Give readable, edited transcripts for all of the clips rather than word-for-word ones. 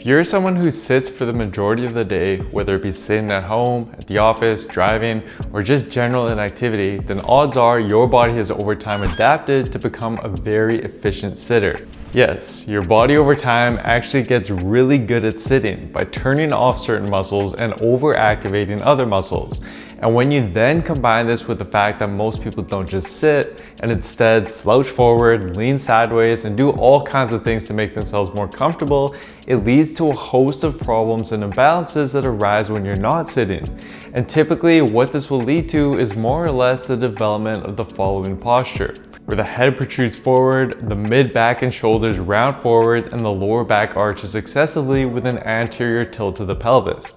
If you're someone who sits for the majority of the day, whether it be sitting at home, at the office, driving, or just general inactivity, then odds are your body has over time adapted to become a very efficient sitter. Yes, your body over time actually gets really good at sitting by turning off certain muscles and overactivating other muscles. And when you then combine this with the fact that most people don't just sit and instead slouch forward, lean sideways, and do all kinds of things to make themselves more comfortable, it leads to a host of problems and imbalances that arise when you're not sitting. And typically what this will lead to is more or less the development of the following posture, where the head protrudes forward, the mid back and shoulders round forward, and the lower back arches excessively with an anterior tilt to the pelvis.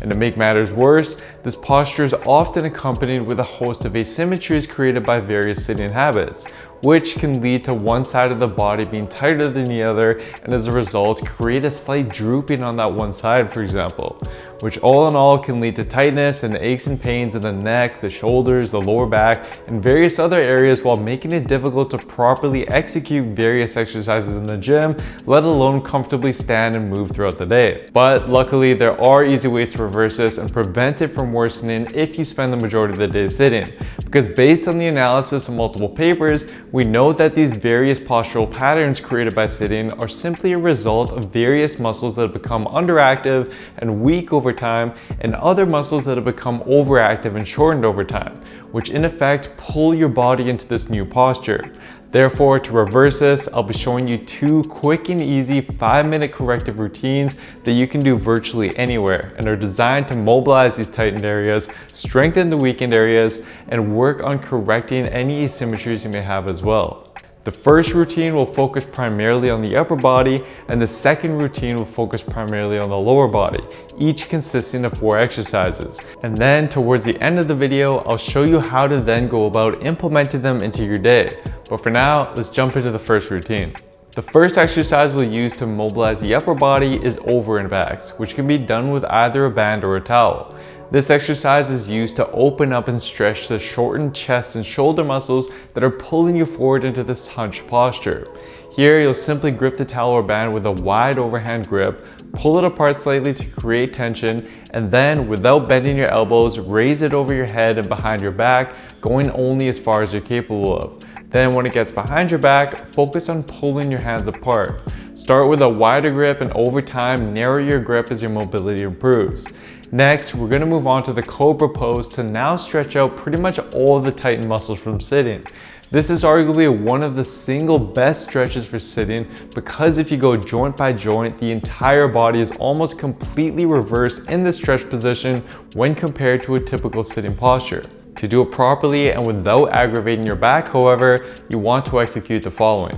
And to make matters worse, this posture is often accompanied with a host of asymmetries created by various sitting habits, which can lead to one side of the body being tighter than the other, and as a result create a slight drooping on that one side, for example, which all in all can lead to tightness and aches and pains in the neck, the shoulders, the lower back, and various other areas, while making it difficult to properly execute various exercises in the gym, let alone comfortably stand and move throughout the day. But luckily there are easy ways to reverse this and prevent it from worsening if you spend the majority of the day sitting, because based on the analysis of multiple papers, we know that these various postural patterns created by sitting are simply a result of various muscles that have become underactive and weak over time, and other muscles that have become overactive and shortened over time, which in effect pull your body into this new posture. Therefore, to reverse this, I'll be showing you 2 quick and easy 5-minute corrective routines that you can do virtually anywhere and are designed to mobilize these tightened areas, strengthen the weakened areas, and work on correcting any asymmetries you may have as well. The first routine will focus primarily on the upper body, and the second routine will focus primarily on the lower body, each consisting of 4 exercises. And then towards the end of the video, I'll show you how to then go about implementing them into your day. But for now, let's jump into the first routine. The first exercise we'll use to mobilize the upper body is over and backs, which can be done with either a band or a towel. This exercise is used to open up and stretch the shortened chest and shoulder muscles that are pulling you forward into this hunched posture. Here, you'll simply grip the towel or band with a wide overhand grip, pull it apart slightly to create tension, and then, without bending your elbows, raise it over your head and behind your back, going only as far as you're capable of. Then when it gets behind your back, focus on pulling your hands apart. Start with a wider grip and over time, narrow your grip as your mobility improves. Next, we're going to move on to the COBRA pose to now stretch out pretty much all of the tightened muscles from sitting. This is arguably one of the single best stretches for sitting, because if you go joint by joint, the entire body is almost completely reversed in this stretch position when compared to a typical sitting posture. To do it properly and without aggravating your back, however, you want to execute the following.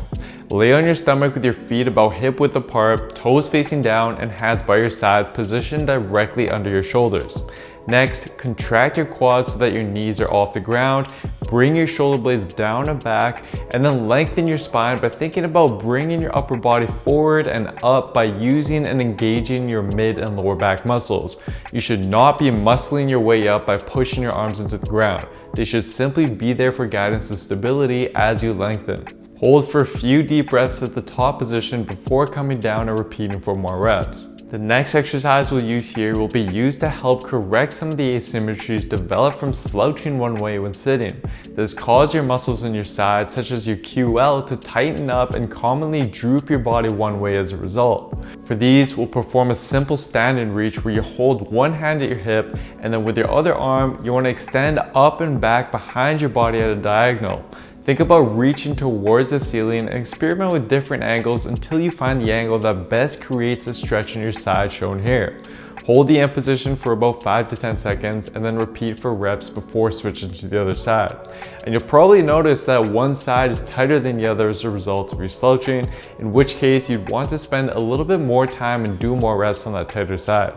Lay on your stomach with your feet about hip width apart, toes facing down, and hands by your sides positioned directly under your shoulders. Next, contract your quads so that your knees are off the ground, bring your shoulder blades down and back, and then lengthen your spine by thinking about bringing your upper body forward and up by using and engaging your mid and lower back muscles. You should not be muscling your way up by pushing your arms into the ground. They should simply be there for guidance and stability as you lengthen. Hold for a few deep breaths at the top position before coming down and repeating for more reps. The next exercise we'll use here will be used to help correct some of the asymmetries developed from slouching one way when sitting. This causes your muscles in your sides, such as your QL, to tighten up and commonly droop your body one way as a result. For these, we'll perform a simple standing reach where you hold one hand at your hip, and then with your other arm, you want to extend up and back behind your body at a diagonal. Think about reaching towards the ceiling and experiment with different angles until you find the angle that best creates a stretch in your side shown here. Hold the end position for about 5 to 10 seconds and then repeat for reps before switching to the other side. And you'll probably notice that one side is tighter than the other as a result of your slouching, in which case you'd want to spend a little bit more time and do more reps on that tighter side.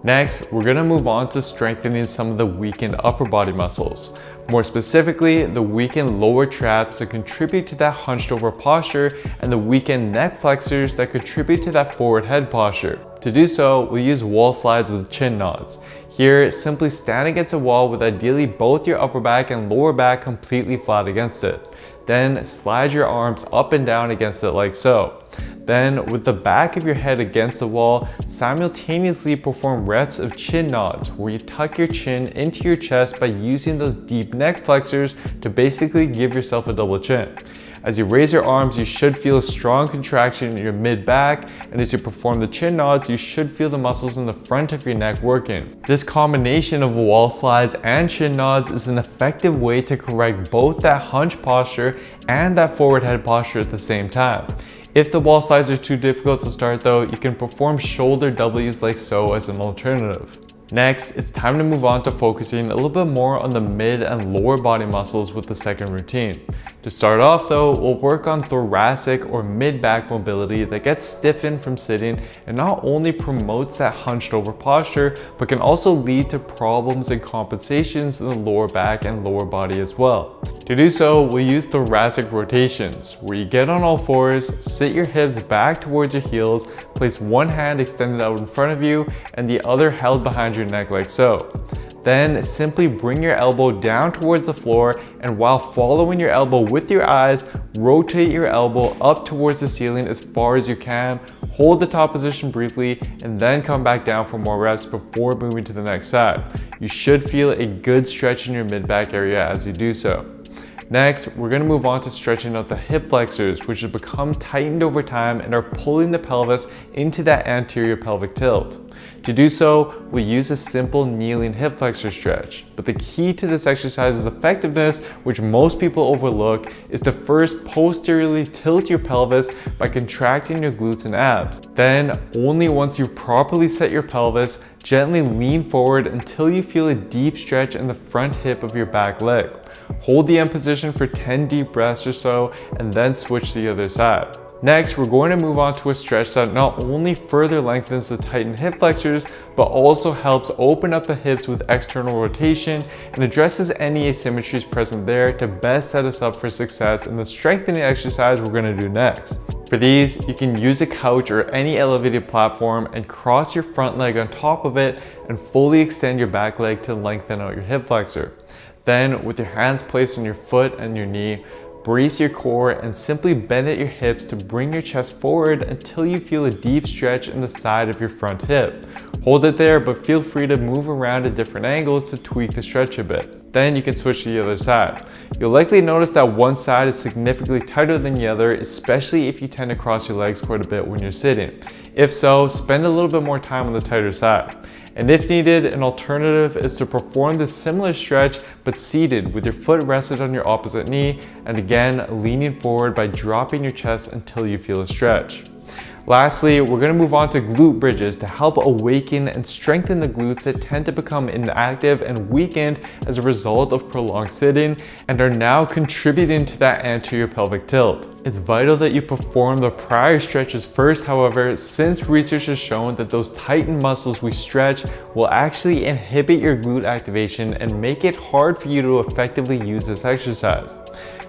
Next, we're going to move on to strengthening some of the weakened upper body muscles. More specifically, the weakened lower traps that contribute to that hunched over posture, and the weakened neck flexors that contribute to that forward head posture. To do so, we'll use wall slides with chin nods. Here, simply stand against a wall with ideally both your upper back and lower back completely flat against it. Then slide your arms up and down against it like so. Then, with the back of your head against the wall, simultaneously perform reps of chin nods, where you tuck your chin into your chest by using those deep neck flexors to basically give yourself a double chin. As you raise your arms, you should feel a strong contraction in your mid-back, and as you perform the chin nods, you should feel the muscles in the front of your neck working. This combination of wall slides and chin nods is an effective way to correct both that hunch posture and that forward head posture at the same time. If the wall slides are too difficult to start though, you can perform shoulder W's like so as an alternative. Next, it's time to move on to focusing a little bit more on the mid and lower body muscles with the second routine. To start off though, we'll work on thoracic or mid-back mobility that gets stiffened from sitting and not only promotes that hunched over posture, but can also lead to problems and compensations in the lower back and lower body as well. To do so, we'll use thoracic rotations, where you get on all fours, sit your hips back towards your heels, place one hand extended out in front of you and the other held behind your neck like so. Then simply bring your elbow down towards the floor, and while following your elbow with your eyes, rotate your elbow up towards the ceiling as far as you can. Hold the top position briefly and then come back down for more reps before moving to the next side. You should feel a good stretch in your mid-back area as you do so. Next, we're going to move on to stretching out the hip flexors, which have become tightened over time and are pulling the pelvis into that anterior pelvic tilt. To do so, we use a simple kneeling hip flexor stretch. But the key to this exercise's effectiveness, which most people overlook, is to first posteriorly tilt your pelvis by contracting your glutes and abs. Then, only once you've properly set your pelvis, gently lean forward until you feel a deep stretch in the front hip of your back leg. Hold the end position for 10 deep breaths or so, and then switch to the other side. Next, we're going to move on to a stretch that not only further lengthens the tightened hip flexors, but also helps open up the hips with external rotation and addresses any asymmetries present there to best set us up for success in the strengthening exercise we're going to do next. For these, you can use a couch or any elevated platform and cross your front leg on top of it and fully extend your back leg to lengthen out your hip flexor. Then, with your hands placed on your foot and your knee, brace your core and simply bend at your hips to bring your chest forward until you feel a deep stretch in the side of your front hip. Hold it there, but feel free to move around at different angles to tweak the stretch a bit. Then you can switch to the other side. You'll likely notice that one side is significantly tighter than the other, especially if you tend to cross your legs quite a bit when you're sitting. If so, spend a little bit more time on the tighter side. And if needed, an alternative is to perform this similar stretch but seated with your foot rested on your opposite knee, and again leaning forward by dropping your chest until you feel a stretch. Lastly, we're going to move on to glute bridges to help awaken and strengthen the glutes that tend to become inactive and weakened as a result of prolonged sitting and are now contributing to that anterior pelvic tilt. It's vital that you perform the prior stretches first, however, since research has shown that those tightened muscles we stretch will actually inhibit your glute activation and make it hard for you to effectively use this exercise.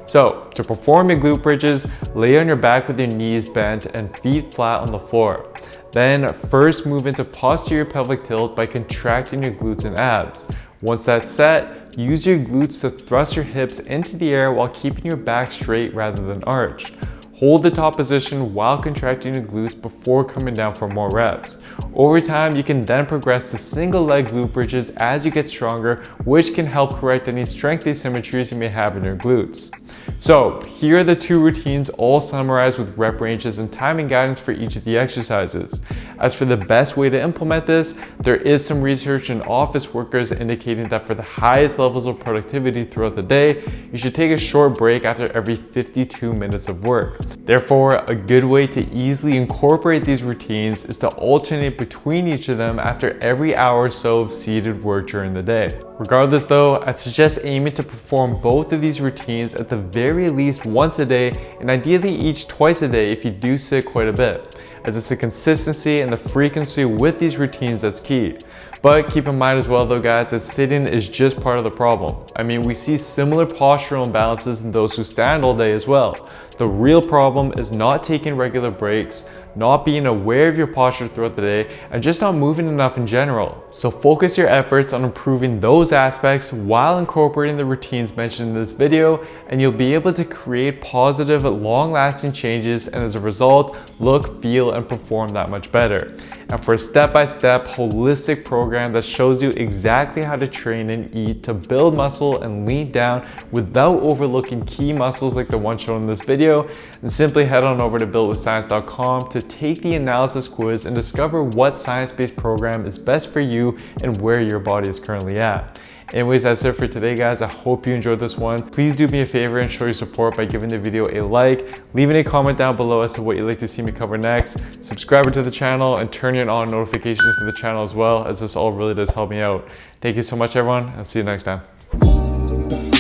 So, to perform your glute bridges, lay on your back with your knees bent and feet flat on the floor. Then, first move into posterior pelvic tilt by contracting your glutes and abs. Once that's set, use your glutes to thrust your hips into the air while keeping your back straight rather than arched. Hold the top position while contracting your glutes before coming down for more reps. Over time, you can then progress to single leg glute bridges as you get stronger, which can help correct any strength asymmetries you may have in your glutes. So here are the 2 routines, all summarized with rep ranges and timing guidance for each of the exercises. As for the best way to implement this, there is some research in office workers indicating that for the highest levels of productivity throughout the day, you should take a short break after every 52 minutes of work. Therefore, a good way to easily incorporate these routines is to alternate between each of them after every hour or so of seated work during the day. Regardless though, I'd suggest aiming to perform both of these routines at the very least once a day, and ideally each twice a day if you do sit quite a bit, as it's the consistency and the frequency with these routines that's key. But keep in mind as well though guys, that sitting is just part of the problem. I mean, we see similar postural imbalances in those who stand all day as well. The real problem is not taking regular breaks, not being aware of your posture throughout the day, and just not moving enough in general. So focus your efforts on improving those aspects while incorporating the routines mentioned in this video, and you'll be able to create positive, long-lasting changes, and as a result, look, feel, and perform that much better. And for a step-by-step holistic program that shows you exactly how to train and eat to build muscle and lean down without overlooking key muscles like the one shown in this video, then simply head on over to builtwithscience.com to take the analysis quiz and discover what science-based program is best for you and where your body is currently at. Anyways, that's it for today, guys. I hope you enjoyed this one. Please do me a favor and show your support by giving the video a like, leaving a comment down below as to what you'd like to see me cover next, subscribe to the channel, and turning on notifications for the channel as well, as this all really does help me out. Thank you so much, everyone. I'll see you next time.